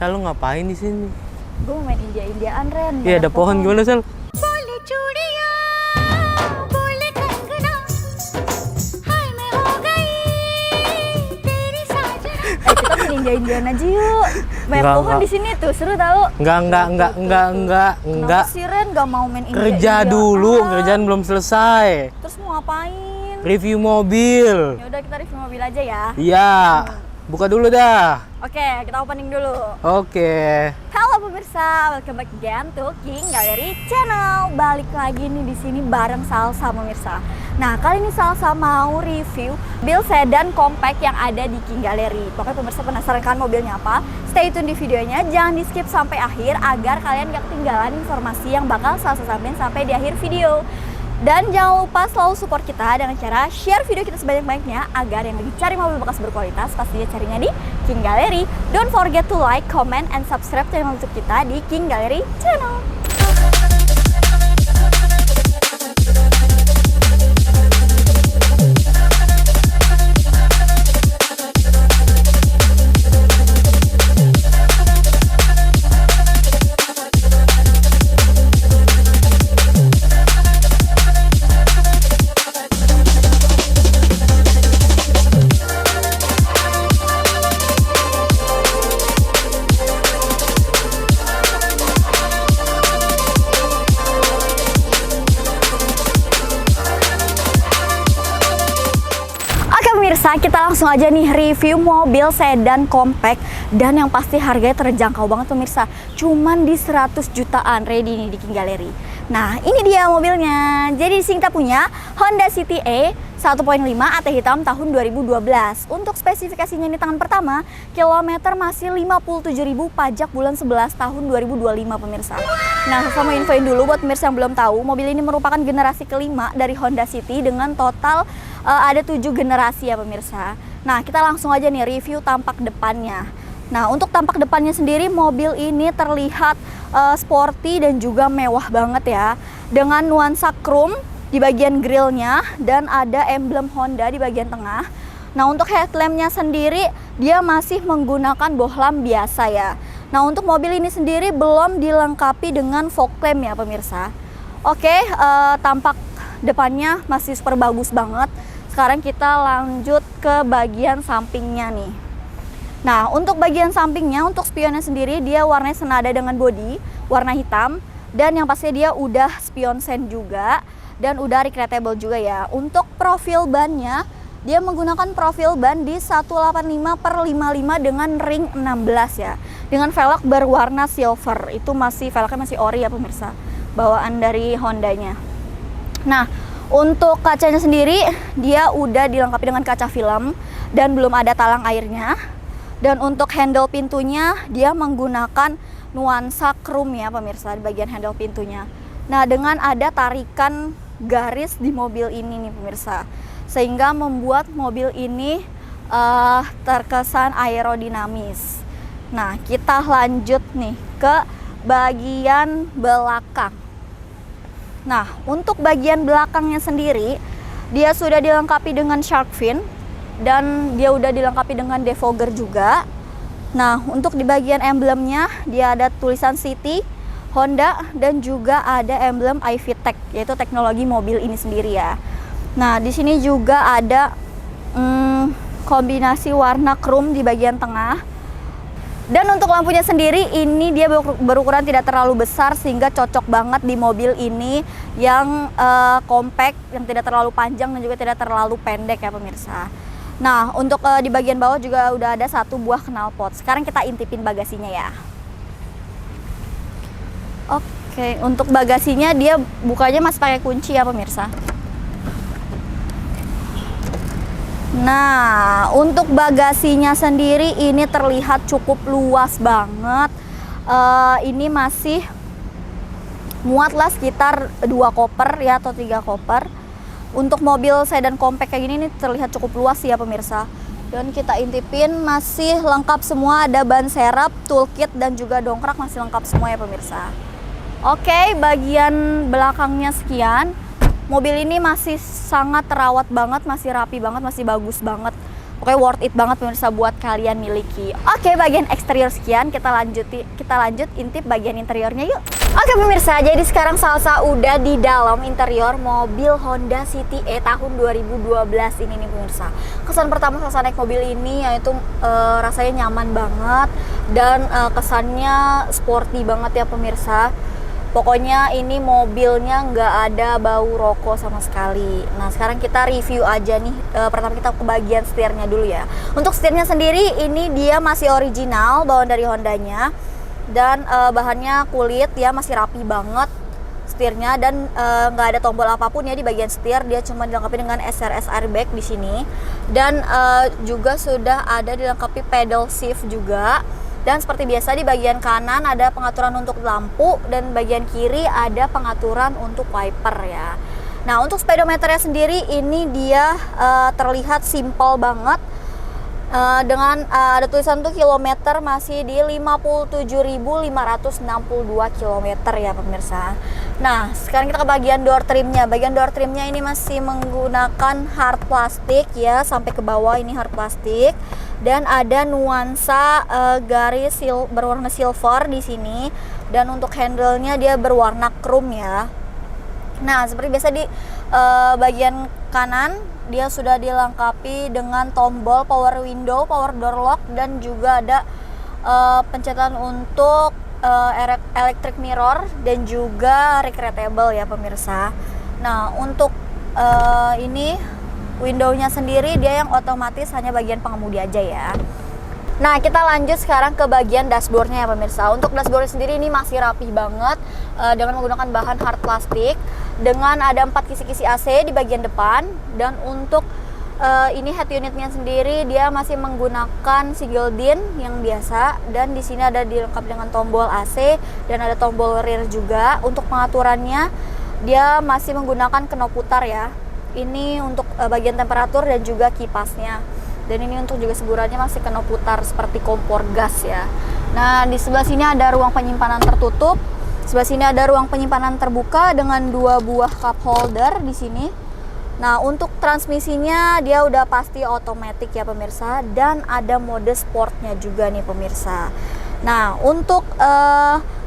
Sal, lu ngapain di sini? Gue mau main India-Indiaan, Ren. Iya, ada pohon gimana, Sal? Kita main India-Indiaan aja yuk. Main Enggak, pohon enggak. di sini tuh, seru tau. Enggak. Kenapa sih, Ren gak mau main India-Indiaan? Kerja dulu, kerjaan belum selesai. Terus mau ngapain? Review mobil. Ya udah, kita review mobil aja ya. Iya. Buka dulu dah. Oke, kita opening dulu. Oke. Halo pemirsa, welcome back again to King Gallery Channel. Balik lagi nih di sini bareng Salsa pemirsa. Nah, kali ini Salsa mau review mobil sedan compact yang ada di King Gallery. Pokoknya pemirsa penasaran kan mobilnya apa? Stay tune di videonya, jangan di skip sampai akhir agar kalian gak ketinggalan informasi yang bakal Salsa sampaikan sampai di akhir video. Dan jangan lupa selalu support kita dengan cara share video kita sebanyak-banyaknya agar yang lagi cari mobil bekas berkualitas pastinya carinya di King Gallery. Don't forget to like, comment, and subscribe channel YouTube kita di King Gallery Channel. Pemirsa, kita langsung aja nih review mobil sedan compact dan yang pasti harganya terjangkau banget pemirsa. Cuman di 100 jutaan ready nih di King Gallery. Nah, ini dia mobilnya. Jadi di sini kita punya Honda City E 1.5 AT hitam tahun 2012. Untuk spesifikasinya ini tangan pertama, kilometer masih 57.000, pajak bulan 11 tahun 2025 pemirsa. Nah, sama infoin dulu buat pemirsa yang belum tahu, mobil ini merupakan generasi kelima dari Honda City dengan total ada 7 generasi ya pemirsa. Nah, kita langsung aja nih review tampak depannya. Nah, untuk tampak depannya sendiri mobil ini terlihat sporty dan juga mewah banget ya. Dengan nuansa chrome di bagian grillnya dan ada emblem Honda di bagian tengah. Nah, untuk headlampnya sendiri dia masih menggunakan bohlam biasa ya. Nah, untuk mobil ini sendiri belum dilengkapi dengan fog lamp ya pemirsa. Oke, tampak depannya masih super bagus banget. Sekarang kita lanjut ke bagian sampingnya nih. Nah, untuk bagian sampingnya, untuk spionnya sendiri dia warnanya senada dengan bodi, warna hitam. Dan yang pasti dia udah spion sen juga dan udah recreatable juga ya. Untuk profil bannya, dia menggunakan profil ban di 185/55 dengan ring 16 ya. Dengan velg berwarna silver, itu masih velgnya masih ori ya pemirsa, bawaan dari Hondanya. Nah, untuk kacanya sendiri dia udah dilengkapi dengan kaca film dan belum ada talang airnya. Dan untuk handle pintunya dia menggunakan nuansa chrome ya pemirsa di bagian handle pintunya. Nah, dengan ada tarikan garis di mobil ini nih pemirsa, sehingga membuat mobil ini terkesan aerodinamis. Nah, kita lanjut nih ke bagian belakang. Nah, untuk bagian belakangnya sendiri dia sudah dilengkapi dengan shark fin dan dia udah dilengkapi dengan defogger juga. Nah, untuk di bagian emblemnya dia ada tulisan City, Honda, dan juga ada emblem iVTEC, yaitu teknologi mobil ini sendiri ya. Nah, di sini juga ada kombinasi warna chrome di bagian tengah. Dan untuk lampunya sendiri ini dia berukuran tidak terlalu besar sehingga cocok banget di mobil ini yang compact, yang tidak terlalu panjang dan juga tidak terlalu pendek ya pemirsa. Nah, untuk di bagian bawah juga udah ada satu buah knalpot. Sekarang kita intipin bagasinya ya. Oke, untuk bagasinya dia bukanya masih pakai kunci ya pemirsa. Nah, untuk bagasinya sendiri ini terlihat cukup luas banget. Ini masih muatlah sekitar 2 koper ya atau 3 koper. Untuk mobil sedan compact kayak gini ini terlihat cukup luas ya pemirsa. Dan kita intipin masih lengkap semua, ada ban serep, toolkit dan juga dongkrak masih lengkap semua ya pemirsa. Oke, bagian belakangnya sekian. Mobil ini masih sangat terawat banget, masih rapi banget, masih bagus banget. Pokoknya worth it banget pemirsa buat kalian miliki. Oke, bagian eksterior sekian, kita lanjut intip bagian interiornya yuk. Oke pemirsa, jadi sekarang Salsa udah di dalam interior mobil Honda City E tahun 2012 ini nih pemirsa. Kesan pertama Salsa naik mobil ini yaitu rasanya nyaman banget dan kesannya sporty banget ya pemirsa. Pokoknya ini mobilnya nggak ada bau rokok sama sekali. Nah sekarang kita review aja nih. Pertama kita ke bagian setirnya dulu ya. Untuk setirnya sendiri ini dia masih original bawaan dari Hondanya. Dan bahannya kulit ya, masih rapi banget setirnya. Dan nggak ada tombol apapun ya di bagian setir. Dia cuma dilengkapi dengan SRS airbag di sini. Dan juga sudah ada dilengkapi pedal shift juga. Dan seperti biasa di bagian kanan ada pengaturan untuk lampu dan bagian kiri ada pengaturan untuk wiper ya. Nah untuk speedometernya sendiri ini dia terlihat simple banget dengan ada tulisan tuh kilometer masih di 57.562 km ya pemirsa. Nah sekarang kita ke bagian door trimnya. Bagian door trimnya ini masih menggunakan hard plastik ya, sampai ke bawah ini hard plastik. Dan ada nuansa garis berwarna silver di sini. Dan untuk handle-nya dia berwarna chrome ya. Nah, seperti biasa di bagian kanan dia sudah dilengkapi dengan tombol power window, power door lock, dan juga ada pencetan untuk electric mirror dan juga recreatable ya pemirsa. Nah, untuk ini window-nya sendiri dia yang otomatis hanya bagian pengemudi aja ya. Nah kita lanjut sekarang ke bagian dashboardnya ya pemirsa. Untuk dashboard sendiri ini masih rapih banget dengan menggunakan bahan hard plastik. Dengan ada 4 kisi-kisi AC di bagian depan. Dan untuk ini head unitnya sendiri dia masih menggunakan single din yang biasa. Dan di sini ada dilengkapi dengan tombol AC dan ada tombol rear juga. Untuk pengaturannya dia masih menggunakan knob putar ya. Ini untuk bagian temperatur dan juga kipasnya. Dan ini untuk juga segurannya masih knob putar seperti kompor gas ya. Nah, di sebelah sini ada ruang penyimpanan tertutup. Sebelah sini ada ruang penyimpanan terbuka dengan 2 buah cup holder di sini. Nah, untuk transmisinya dia udah pasti otomatis ya pemirsa, dan ada mode sportnya juga nih pemirsa. Nah, untuk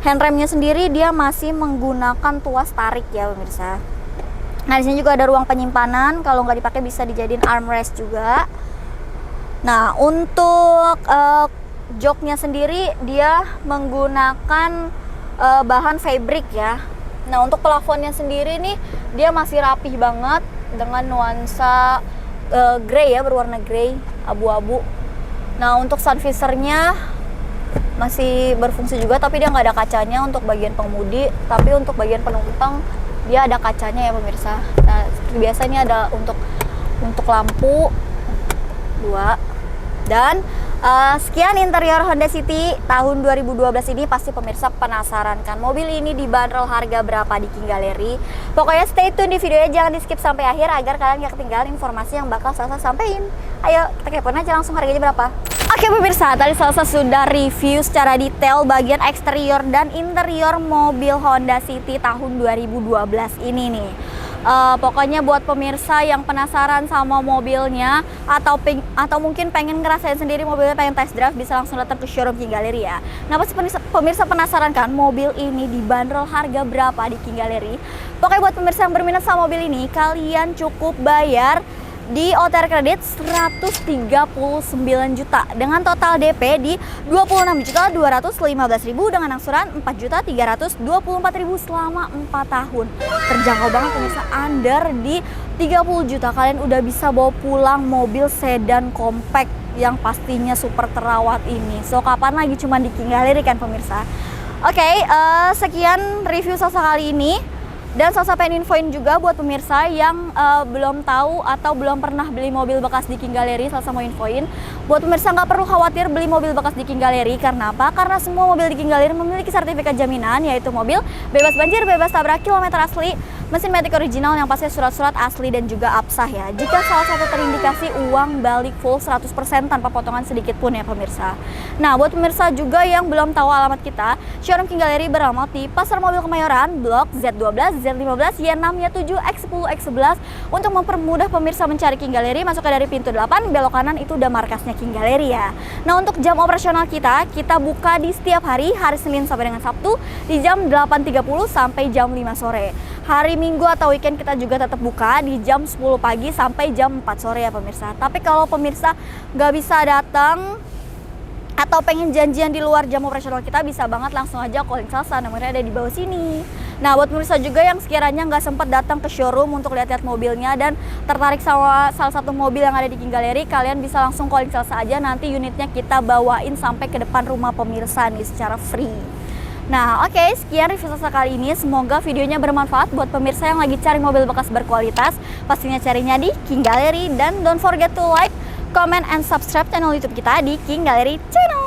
handremnya sendiri dia masih menggunakan tuas tarik ya pemirsa. Nah, di sini juga ada ruang penyimpanan, kalau nggak dipakai bisa dijadiin armrest juga. Nah, untuk joknya sendiri dia menggunakan bahan fabric ya. Nah, untuk plafonnya sendiri nih dia masih rapih banget dengan nuansa grey ya, berwarna grey, abu-abu. Nah, untuk sun visor-nya masih berfungsi juga, tapi dia nggak ada kacanya untuk bagian pengemudi, tapi untuk bagian penumpang dia ada kacanya ya pemirsa. Nah, seperti biasa ini ada untuk lampu 2. Dan sekian interior Honda City tahun 2012 ini. Pasti pemirsa penasaran kan mobil ini dibanderol harga berapa di King Gallery. Pokoknya stay tune di videonya, jangan di skip sampai akhir agar kalian gak ketinggalan informasi yang bakal Salsa sampein. Ayo kita kepoin aja langsung harganya berapa. Oke pemirsa, tadi Salsa sudah review secara detail bagian eksterior dan interior mobil Honda City tahun 2012 ini nih. Pokoknya buat pemirsa yang penasaran sama mobilnya atau mungkin pengen ngerasain sendiri mobilnya, pengen test drive, bisa langsung datang ke showroom King Gallery ya. Nah pasti pemirsa penasaran kan mobil ini dibanderol harga berapa di King Gallery. Pokoknya buat pemirsa yang berminat sama mobil ini, kalian cukup bayar di OTR kredit 139 juta dengan total DP di 26.215.000 dengan angsuran 4.324.000 selama 4 tahun. Terjangkau banget pemirsa, under di 30 juta kalian udah bisa bawa pulang mobil sedan compact yang pastinya super terawat ini. So kapan lagi cuma di King Gallery kan pemirsa. Oke, sekian review Salsa kali ini. Dan Salsa pengen infoin juga buat pemirsa yang belum tahu atau belum pernah beli mobil bekas di King Gallery. Salsa mau infoin buat pemirsa nggak perlu khawatir beli mobil bekas di King Gallery. Karena apa? Karena semua mobil di King Gallery memiliki sertifikat jaminan, yaitu mobil bebas banjir, bebas tabrak, kilometer asli, Mesin Matic original yang pasti surat-surat asli dan juga absah ya. Jika salah satu terindikasi uang balik full 100% tanpa potongan sedikit pun ya pemirsa. Nah, buat pemirsa juga yang belum tahu alamat kita, showroom King Gallery beralamat di Pasar Mobil Kemayoran, Blok Z12, Z15, Y6, Y7, X10, X11. Untuk mempermudah pemirsa mencari King Gallery, masuk ke dari pintu 8, belok kanan itu udah markasnya King Gallery ya. Nah, untuk jam operasional kita buka di setiap hari Senin sampai dengan Sabtu di jam 8.30 sampai jam 5 sore. Hari Minggu atau weekend kita juga tetap buka di jam 10 pagi sampai jam 4 sore ya pemirsa. Tapi kalau pemirsa nggak bisa datang atau pengen janjian di luar jam operasional kita, bisa banget langsung aja calling Salsa, nomornya ada di bawah sini. Nah, buat pemirsa juga yang sekiranya nggak sempat datang ke showroom untuk lihat-lihat mobilnya dan tertarik sama salah satu mobil yang ada di King Gallery, kalian bisa langsung calling Salsa aja, nanti unitnya kita bawain sampai ke depan rumah pemirsa nih secara free. Nah, oke, sekian review Salsa kali ini. Semoga videonya bermanfaat buat pemirsa yang lagi cari mobil bekas berkualitas. Pastinya carinya di King Gallery, dan don't forget to like, comment, and subscribe channel YouTube kita di King Gallery Channel.